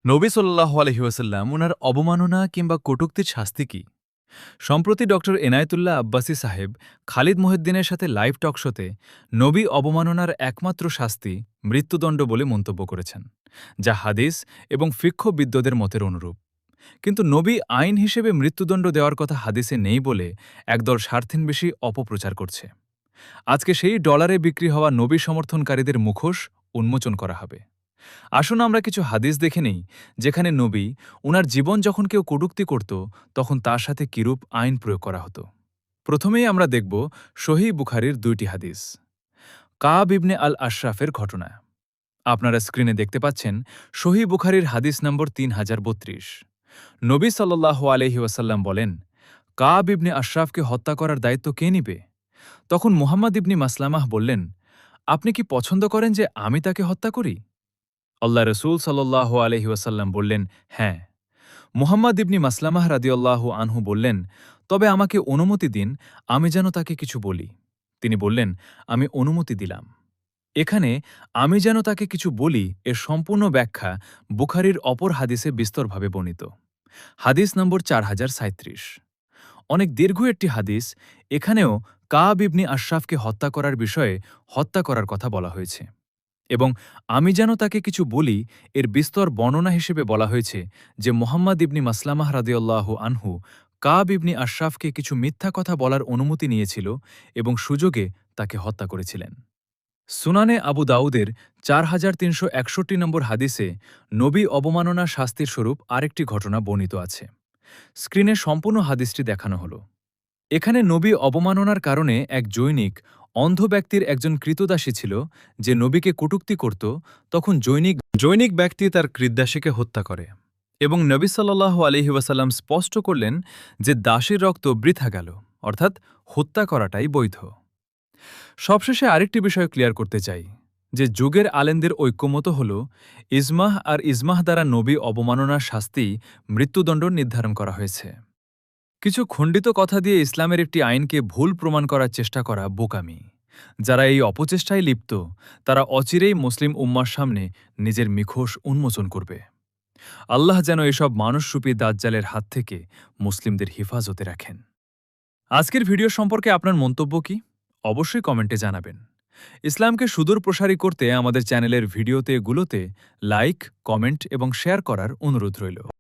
নবী সাল্লাল্লাহু আলাইহি ওয়াসাল্লাম উনার অবমাননা কিংবা কটূক্তির শাস্তি কি? সম্প্রতি ডক্টর এনায়েতুল্লাহ আব্বাসী সাহেব খালিদ মহিউদ্দিনের সাথে লাইভ টক শোতে নবী অবমাননার একমাত্র শাস্তি মৃত্যুদণ্ড বলে মন্তব্য করেছেন, যা হাদিস এবং ফিক্হবিদদের মতের অনুরূপ। কিন্তু নবী আইন হিসেবে মৃত্যুদণ্ড দেওয়ার কথা হাদিসে নেই বলে একদল স্বার্থিনবেশী অপপ্রচার করছে। আজকে সেই ডলারে বিক্রি হওয়া নবী সমর্থনকারীদের মুখোশ উন্মোচন করা হবে। আসুন আমরা কিছু হাদিস দেখে নেই, যেখানে নবী উনার জীবন যখন কেউ কটূক্তি করত তখন তার সাথে কিরূপ আইন প্রয়োগ করা হতো। প্রথমেই আমরা দেখব সহিহ বুখারীর ২টি হাদিস। কাব ইবনে আল আশরাফের ঘটনা। আপনারা স্ক্রিনে দেখতে পাচ্ছেন সহিহ বুখারীর হাদিস নম্বর ৩০৩২। নবী সাল্লাল্লাহু আলাইহি ওয়াসাল্লাম বলেন, কাব ইবনে আশরাফকে হত্যা করার দায়িত্ব কে নিবে? তখন মুহাম্মদ ইবনি মাসলামাহ বললেন, আপনি কি পছন্দ করেন যে আমি তাকে হত্যা করি? আল্লাহ রসুল সাল্লাল্লাহু আলাইহি ওয়াসাল্লাম বললেন, হ্যাঁ। মুহাম্মদ ইবনি মাসলামাহ রাদিয়াল্লাহু আনহু বললেন, তবে আমাকে অনুমতি দিন, আমি যেন তাকে কিছু বলি। তিনি বললেন, আমি অনুমতি দিলাম। এখানে আমি যেন তাকে কিছু বলি এর সম্পূর্ণ ব্যাখ্যা বুখারীর অপর হাদিসে বিস্তরভাবে বর্ণিত। হাদিস নম্বর 4037। অনেক দীর্ঘ একটি হাদিস। এখানেও কাব ইবনি আশরাফকে হত্যা করার বিষয়ে হত্যা করার কথা বলা হয়েছে এবং আমি যেন তাকে কিছু বলি এর বিস্তর বর্ণনা হিসেবে বলা হয়েছে যে মোহাম্মদ ইবনি মাসলামাহ রাদিয়াল্লাহু আনহু কাব ইবনি আশরাফকে কিছু মিথ্যা কথা বলার অনুমতি নিয়েছিল এবং সুযোগে তাকে হত্যা করেছিলেন। সুনানে আবু দাউদের ৪৩৬১ নম্বর হাদিসে নবী অবমাননা শাস্তির স্বরূপ আরেকটি ঘটনা বর্ণিত আছে। স্ক্রিনে সম্পূর্ণ হাদিসটি দেখানো হল। এখানে নবী অবমাননার কারণে এক জৈনিক অন্ধ ব্যক্তির একজন কৃতদাসী ছিল যে নবীকে কটূক্তি করত। তখন জৈনিক ব্যক্তি তার কৃতদাসীকে হত্যা করে এবং নবী সাল্লাল্লাহু আলাইহি ওয়াসাল্লাম স্পষ্ট করলেন যে দাসীর রক্ত বৃথা গেল, অর্থাৎ হত্যা করাটাই বৈধ। সবশেষে আরেকটি বিষয় ক্লিয়ার করতে চাই যে যুগের আলেমদের ঐক্যমত হল ইজমাহ আর ইজমাহ দ্বারা নবী অবমাননার শাস্তি মৃত্যুদণ্ড নির্ধারণ করা হয়েছে। কিছু খণ্ডিত কথা দিয়ে ইসলামের একটি আইনকে ভুল প্রমাণ করার চেষ্টা করা বোকামি। যারা এই অপচেষ্টায় লিপ্ত তারা অচিরেই মুসলিম উম্মার সামনে নিজের মুখোশ উন্মোচন করবে। আল্লাহ যেন এসব মানুষরূপী দাজ্জালের হাত থেকে মুসলিমদের হেফাজতে রাখেন। আজকের ভিডিও সম্পর্কে আপনার মন্তব্য কি? অবশ্যই কমেন্টে জানাবেন। ইসলামকে সুদূর প্রসারী করতে আমাদের চ্যানেলের ভিডিওতে লাইক, কমেন্ট এবং শেয়ার করার অনুরোধ রইল।